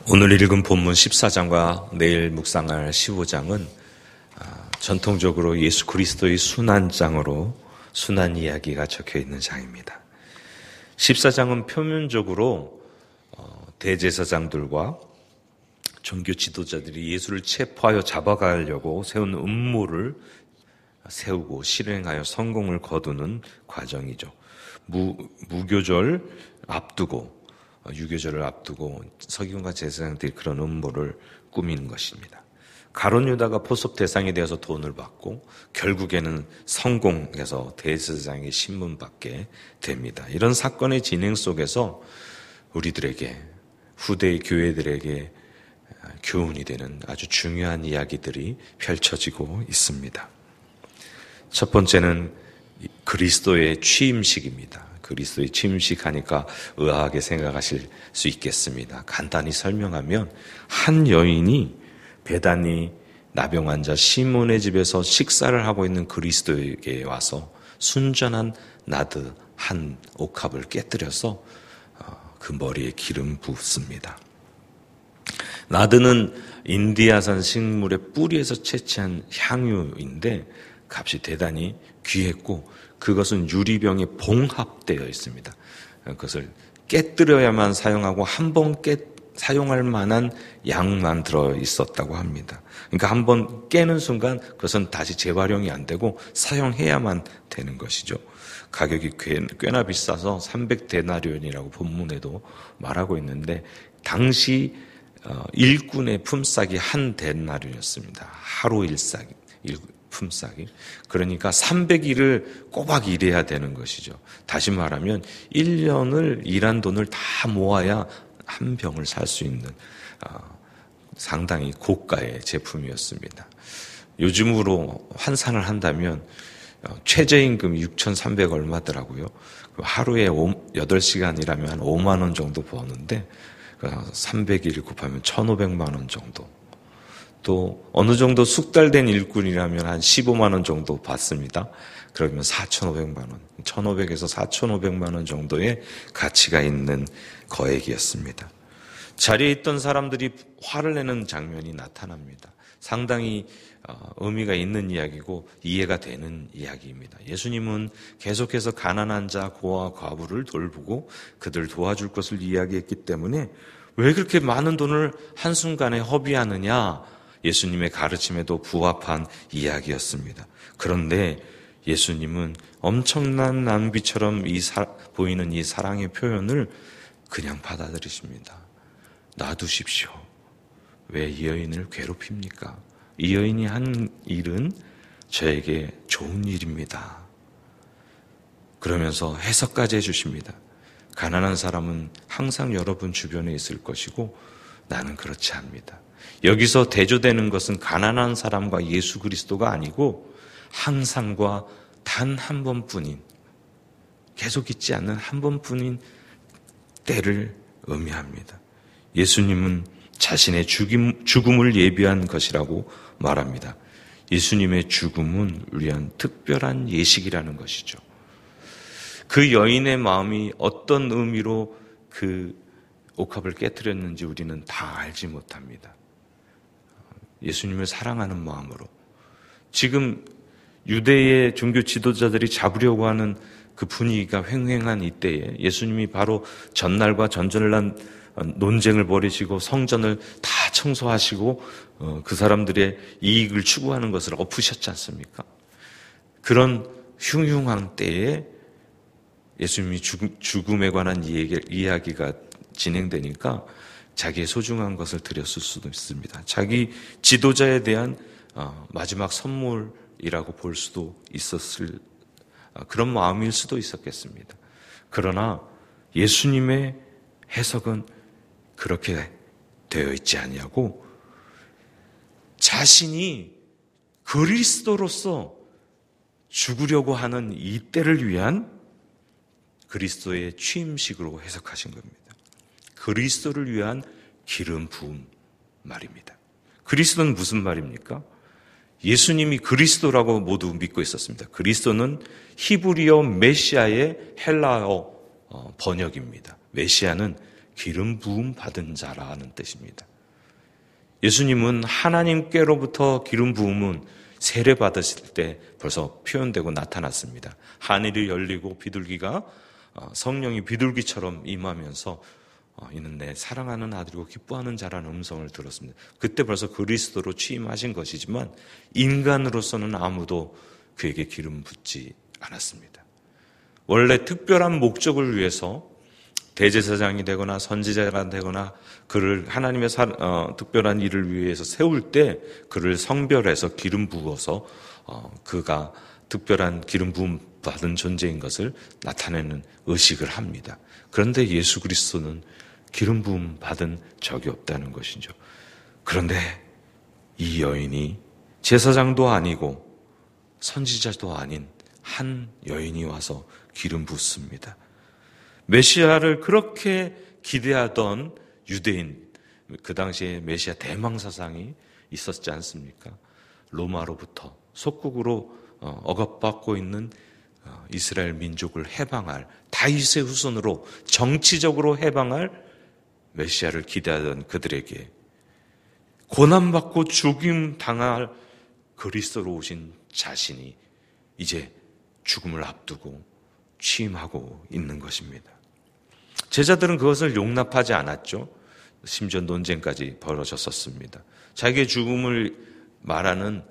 오늘 읽은 본문 14장과 내일 묵상할 15장은 전통적으로 예수 그리스도의 순환장으로 순환 이야기가 적혀 있는 장입니다. 14장은 표면적으로 대제사장들과 종교 지도자들이 예수를 체포하여 잡아가려고 세운 음모를 세우고 실행하여 성공을 거두는 과정이죠. 무교절 앞두고 유교절을 앞두고 서기관과 제사장들이 그런 음모를 꾸미는 것입니다. 가룟 유다가 포섭 대상이 되어서 돈을 받고 결국에는 성공해서 대제사장의 신문받게 됩니다. 이런 사건의 진행 속에서 우리들에게 후대의 교회들에게 교훈이 되는 아주 중요한 이야기들이 펼쳐지고 있습니다. 첫 번째는 그리스도의 취임식입니다. 그리스도의 취임식 하니까 의아하게 생각하실 수 있겠습니다. 간단히 설명하면 한 여인이 베다니 나병 환자 시몬의 집에서 식사를 하고 있는 그리스도에게 와서 순전한 나드 한 옥합을 깨뜨려서 그 머리에 기름 붓습니다. 나드는 인디아산 식물의 뿌리에서 채취한 향유인데 값이 대단히 귀했고 그것은 유리병에 봉합되어 있습니다. 그것을 깨뜨려야만 사용하고 한 번 사용할 만한 양만 들어 있었다고 합니다. 그러니까 한 번 깨는 순간 그것은 다시 재활용이 안 되고 사용해야만 되는 것이죠. 가격이 꽤나 비싸서 300데나리온이라고 본문에도 말하고 있는데 당시 일꾼의 품삯이 한 데나리온이었습니다. 하루 품삯이. 그러니까 300일을 꼬박 일해야 되는 것이죠. 다시 말하면 1년을 일한 돈을 다 모아야 한 병을 살 수 있는 상당히 고가의 제품이었습니다. 요즘으로 환산을 한다면 최저임금이 6,300 얼마더라고요. 하루에 8시간이라면 한 5만 원 정도 버는데 300일 곱하면 1,500만 원 정도. 또 어느 정도 숙달된 일꾼이라면 한 15만 원 정도 받습니다. 그러면 4,500만 원, 1,500에서 4,500만 원 정도의 가치가 있는 거액이었습니다. 자리에 있던 사람들이 화를 내는 장면이 나타납니다. 상당히 의미가 있는 이야기고 이해가 되는 이야기입니다. 예수님은 계속해서 가난한 자, 고아, 과부를 돌보고 그들 도와줄 것을 이야기했기 때문에 왜 그렇게 많은 돈을 한순간에 허비하느냐, 예수님의 가르침에도 부합한 이야기였습니다. 그런데 예수님은 엄청난 낭비처럼 보이는 이 사랑의 표현을 그냥 받아들이십니다. 놔두십시오. 왜 이 여인을 괴롭힙니까? 이 여인이 한 일은 저에게 좋은 일입니다. 그러면서 해석까지 해주십니다. 가난한 사람은 항상 여러분 주변에 있을 것이고 나는 그렇지 않습니다. 여기서 대조되는 것은 가난한 사람과 예수 그리스도가 아니고 항상과 단 한 번뿐인, 계속 있지 않는 한 번뿐인 때를 의미합니다. 예수님은 자신의 죽음을 예비한 것이라고 말합니다. 예수님의 죽음은 위한 특별한 예식이라는 것이죠. 그 여인의 마음이 어떤 의미로 그 옥합을 깨뜨렸는지 우리는 다 알지 못합니다. 예수님을 사랑하는 마음으로. 지금 유대의 종교 지도자들이 잡으려고 하는 그 분위기가 횡행한 이때에 예수님이 바로 전날과 전전날 논쟁을 벌이시고 성전을 다 청소하시고 그 사람들의 이익을 추구하는 것을 엎으셨지 않습니까? 그런 흉흉한 때에 예수님이 죽음에 관한 이야기가 진행되니까 자기의 소중한 것을 드렸을 수도 있습니다. 자기 지도자에 대한 마지막 선물이라고 볼 수도 있었을 그런 마음일 수도 있었겠습니다. 그러나 예수님의 해석은 그렇게 되어 있지 아니하고 자신이 그리스도로서 죽으려고 하는 이 때를 위한 그리스도의 취임식으로 해석하신 겁니다. 그리스도를 위한 기름 부음 말입니다. 그리스도는 무슨 말입니까? 예수님이 그리스도라고 모두 믿고 있었습니다. 그리스도는 히브리어 메시아의 헬라어 번역입니다. 메시아는 기름 부음 받은 자라는 뜻입니다. 예수님은 하나님께로부터 기름 부음은 세례 받으실 때 벌써 표현되고 나타났습니다. 하늘이 열리고 비둘기가 성령이 비둘기처럼 임하면서 이는 내 사랑하는 아들이고 기뻐하는 자라는 음성을 들었습니다. 그때 벌써 그리스도로 취임하신 것이지만 인간으로서는 아무도 그에게 기름 붓지 않았습니다. 원래 특별한 목적을 위해서 대제사장이 되거나 선지자가 되거나 그를 하나님의 특별한 일을 위해서 세울 때 그를 성별해서 기름 부어서 그가 특별한 기름 부음 받은 존재인 것을 나타내는 의식을 합니다. 그런데 예수 그리스도는 기름 부음 받은 적이 없다는 것이죠. 그런데 이 여인이 제사장도 아니고 선지자도 아닌 한 여인이 와서 기름 붓습니다. 메시아를 그렇게 기대하던 유대인, 그 당시에 메시아 대망사상이 있었지 않습니까? 로마로부터 속국으로 억압받고 있는 이스라엘 민족을 해방할, 다윗의 후손으로 정치적으로 해방할 메시아를 기대하던 그들에게 고난받고 죽임 당할 그리스도로 오신 자신이 이제 죽음을 앞두고 취임하고 있는 것입니다. 제자들은 그것을 용납하지 않았죠. 심지어 논쟁까지 벌어졌었습니다. 자기의 죽음을 말하는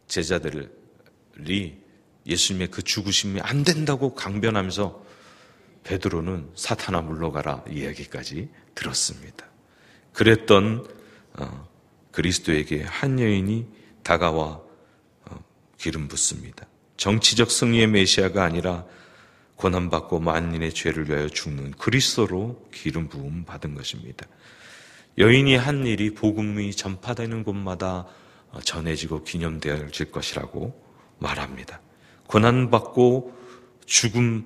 제자들이 예수님의 그 죽으심이 안 된다고 강변하면서 베드로는 사탄아 물러가라 이야기까지 들었습니다. 그랬던 그리스도에게 한 여인이 다가와 기름 붓습니다. 정치적 승리의 메시아가 아니라 고난받고 만인의 죄를 위하여 죽는 그리스도로 기름 부음 받은 것입니다. 여인이 한 일이 복음이 전파되는 곳마다 전해지고 기념되어질 것이라고 말합니다. 고난받고 죽음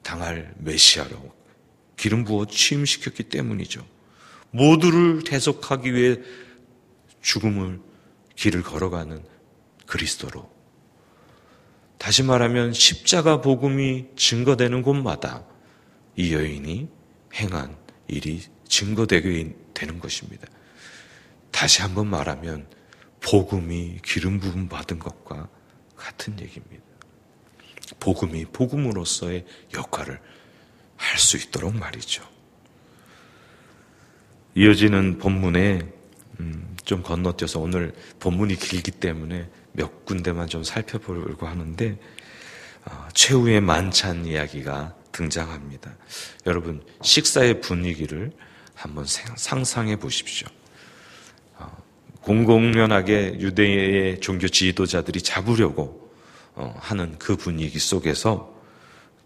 당할 메시아로 기름 부어 취임시켰기 때문이죠. 모두를 대속하기 위해 죽음을 길을 걸어가는 그리스도로, 다시 말하면 십자가 복음이 증거되는 곳마다 이 여인이 행한 일이 증거되게 되는 것입니다. 다시 한번 말하면 복음이 기름 부음 받은 것과 같은 얘기입니다. 복음이 복음으로서의 역할을 할 수 있도록 말이죠. 이어지는 본문에 좀 건너뛰어서 오늘 본문이 길기 때문에 몇 군데만 좀 살펴보려고 하는데 최후의 만찬 이야기가 등장합니다. 여러분 식사의 분위기를 한번 상상해 보십시오. 공공연하게 유대의 종교 지도자들이 잡으려고 하는 그 분위기 속에서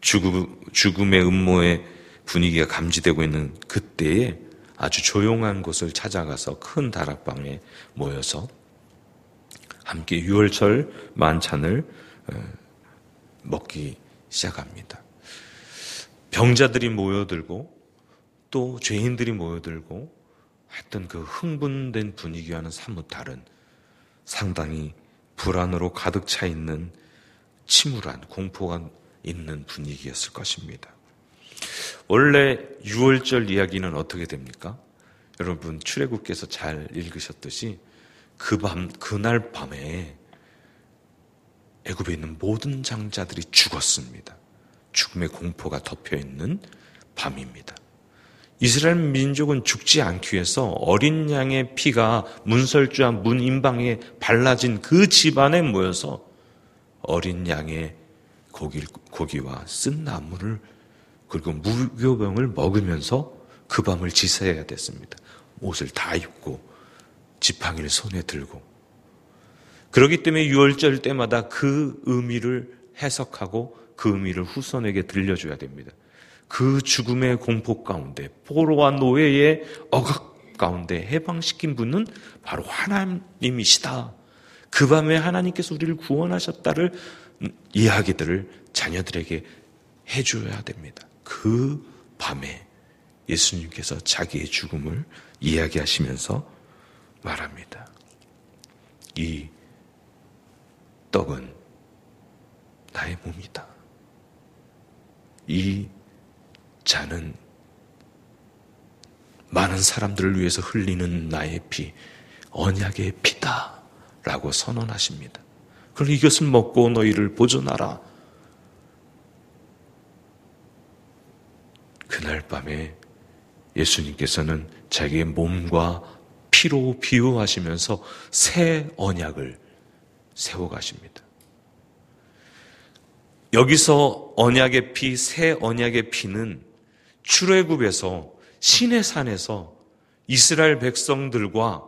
죽음의 음모의 분위기가 감지되고 있는 그때에 아주 조용한 곳을 찾아가서 큰 다락방에 모여서 함께 유월절 만찬을 먹기 시작합니다. 병자들이 모여들고 또 죄인들이 모여들고 했던 그 흥분된 분위기와는 사뭇 다른 상당히 불안으로 가득 차 있는 침울한 공포가 있는 분위기였을 것입니다. 원래 유월절 이야기는 어떻게 됩니까? 여러분 출애굽기에서 잘 읽으셨듯이 그날 밤에 애굽에 있는 모든 장자들이 죽었습니다. 죽음의 공포가 덮여있는 밤입니다. 이스라엘 민족은 죽지 않기 위해서 어린 양의 피가 문설주와 문 임방에 발라진 그 집안에 모여서 어린 양의 고기와 쓴 나물을 그리고 무교병을 먹으면서 그 밤을 지새야 됐습니다. 옷을 다 입고 지팡이를 손에 들고. 그렇기 때문에 유월절 때마다 그 의미를 해석하고 그 의미를 후손에게 들려줘야 됩니다. 그 죽음의 공포 가운데 포로와 노예의 억압 가운데 해방시킨 분은 바로 하나님이시다. 그 밤에 하나님께서 우리를 구원하셨다를 이야기들을 자녀들에게 해줘야 됩니다. 그 밤에 예수님께서 자기의 죽음을 이야기하시면서 말합니다. 이 떡은 나의 몸이다. 이 잔은 많은 사람들을 위해서 흘리는 나의 피, 언약의 피다 라고 선언하십니다. 그럼 이것을 먹고 너희를 보존하라. 그날 밤에 예수님께서는 자기의 몸과 피로 비유하시면서 새 언약을 세워가십니다. 여기서 언약의 피, 새 언약의 피는 출애굽에서 시내 산에서 이스라엘 백성들과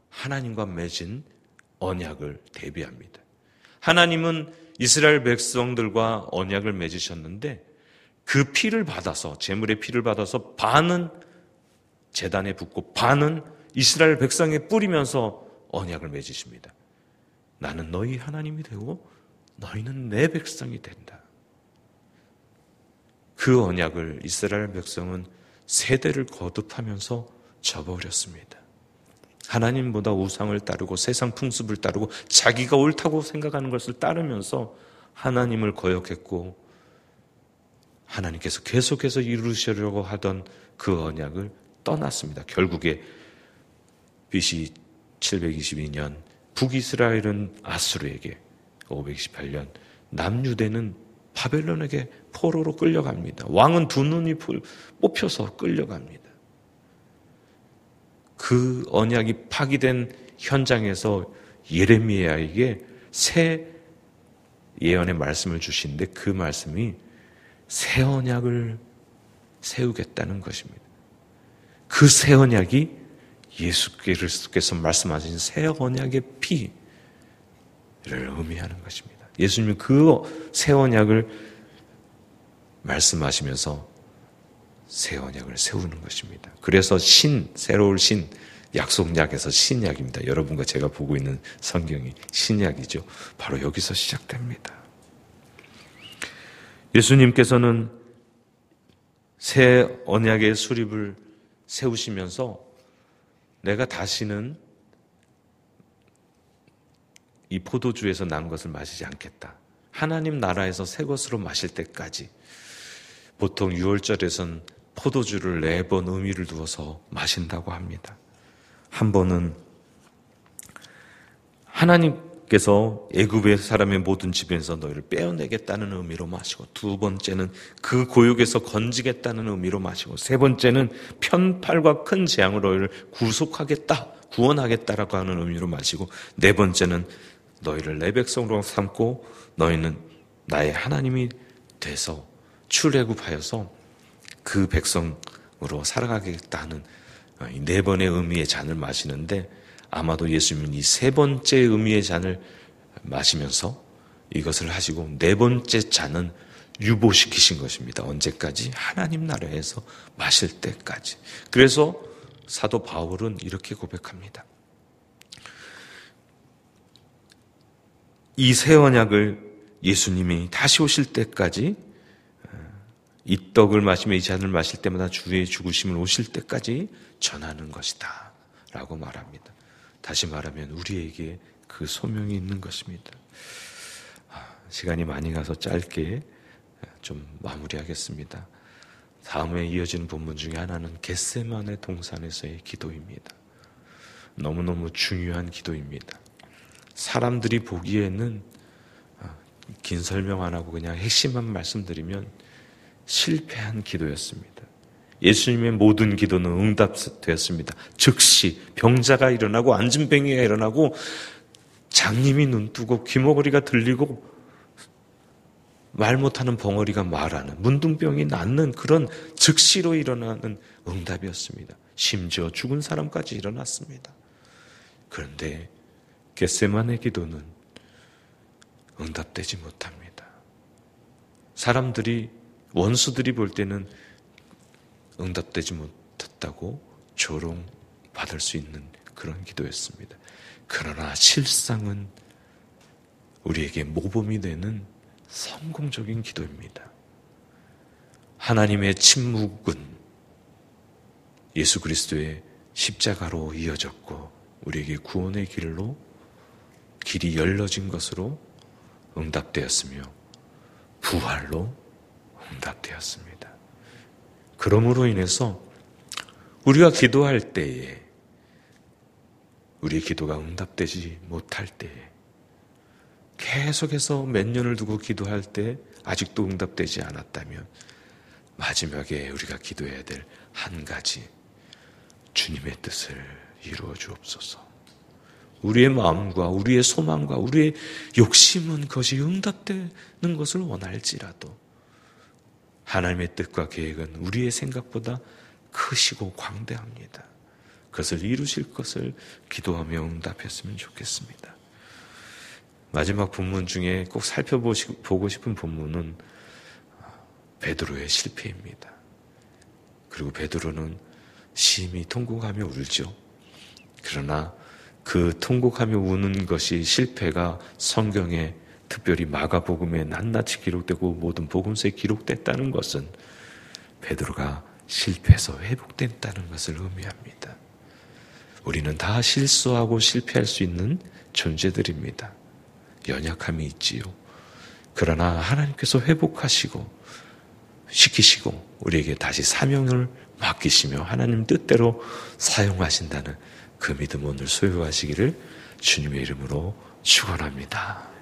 하나님과 맺은 언약을 대비합니다. 하나님은 이스라엘 백성들과 언약을 맺으셨는데 그 피를 받아서, 제물의 피를 받아서 반은 제단에 붓고 반은 이스라엘 백성에 뿌리면서 언약을 맺으십니다. 나는 너희 하나님이 되고 너희는 내 백성이 된다. 그 언약을 이스라엘 백성은 세대를 거듭하면서 저버렸습니다. 하나님보다 우상을 따르고 세상 풍습을 따르고 자기가 옳다고 생각하는 것을 따르면서 하나님을 거역했고 하나님께서 계속해서 이루시려고 하던 그 언약을 떠났습니다. 결국에 BC 722년 북이스라엘은 아수르에게, 528년 남유대는 바벨론에게 포로로 끌려갑니다. 왕은 두 눈이 뽑혀서 끌려갑니다. 그 언약이 파기된 현장에서 예레미야에게 새 예언의 말씀을 주시는데 그 말씀이 새 언약을 세우겠다는 것입니다. 그 새 언약이 예수 그리스도께서 말씀하신 새 언약의 피를 의미하는 것입니다. 예수님이 그 새 언약을 말씀하시면서 새 언약을 세우는 것입니다. 그래서 새로운 약속약에서 신약입니다. 여러분과 제가 보고 있는 성경이 신약이죠. 바로 여기서 시작됩니다. 예수님께서는 새 언약의 수립을 세우시면서 내가 다시는 이 포도주에서 난 것을 마시지 않겠다. 하나님 나라에서 새 것으로 마실 때까지. 보통 6월절에선 포도주를 4번 의미를 두어서 마신다고 합니다. 한 번은 하나님께서 애굽의 사람의 모든 집에서 너희를 빼어내겠다는 의미로 마시고, 두 번째는 그 고욕에서 건지겠다는 의미로 마시고, 세 번째는 편팔과 큰 재앙으로 너희를 구속하겠다, 구원하겠다라고 하는 의미로 마시고, 네 번째는 너희를 내 백성으로 삼고 너희는 나의 하나님이 돼서 출애굽하여서 그 백성으로 살아가겠다는 이 네 번의 의미의 잔을 마시는데, 아마도 예수님은 이 세 번째 의미의 잔을 마시면서 이것을 하시고 네 번째 잔은 유보시키신 것입니다. 언제까지? 하나님 나라에서 마실 때까지. 그래서 사도 바울은 이렇게 고백합니다. 이 새 언약을 예수님이 다시 오실 때까지, 이 떡을 마시며 이 잔을 마실 때마다 주의 죽으심을 오실 때까지 전하는 것이다 라고 말합니다. 다시 말하면 우리에게 그 소명이 있는 것입니다. 시간이 많이 가서 짧게 좀 마무리하겠습니다. 다음에 이어지는 본문 중에 하나는 겟세마네 동산에서의 기도입니다. 너무너무 중요한 기도입니다. 사람들이 보기에는 긴 설명 안 하고 그냥 핵심만 말씀드리면 실패한 기도였습니다. 예수님의 모든 기도는 응답되었습니다. 즉시 병자가 일어나고 안진뱅이가 일어나고 장님이 눈뜨고 귀머거리가 들리고 말 못하는 벙어리가 말하는, 문둥병이 낫는 그런 즉시로 일어나는 응답이었습니다. 심지어 죽은 사람까지 일어났습니다. 그런데 겟세마네 기도는 응답되지 못합니다. 사람들이, 원수들이 볼 때는 응답되지 못했다고 조롱받을 수 있는 그런 기도였습니다. 그러나 실상은 우리에게 모범이 되는 성공적인 기도입니다. 하나님의 침묵은 예수 그리스도의 십자가로 이어졌고 우리에게 구원의 길이 열려진 것으로 응답되었으며 부활로 응답되었습니다. 그러므로 인해서 우리가 기도할 때에 우리의 기도가 응답되지 못할 때에 계속해서 몇 년을 두고 기도할 때 아직도 응답되지 않았다면 마지막에 우리가 기도해야 될 한 가지, 주님의 뜻을 이루어 주옵소서. 우리의 마음과 우리의 소망과 우리의 욕심은 그것이 응답되는 것을 원할지라도 하나님의 뜻과 계획은 우리의 생각보다 크시고 광대합니다. 그것을 이루실 것을 기도하며 응답했으면 좋겠습니다. 마지막 본문 중에 꼭 살펴보고 싶은 본문은 베드로의 실패입니다. 그리고 베드로는 심히 통곡하며 울죠. 그러나 그 통곡하며 우는 것이 실패가 성경에 특별히 마가복음에 낱낱이 기록되고 모든 복음서에 기록됐다는 것은 베드로가 실패해서 회복됐다는 것을 의미합니다. 우리는 다 실수하고 실패할 수 있는 존재들입니다. 연약함이 있지요. 그러나 하나님께서 회복하시고 시키시고 우리에게 다시 사명을 맡기시며 하나님 뜻대로 사용하신다는 그 믿음 오늘 소유하시기를 주님의 이름으로 축원합니다.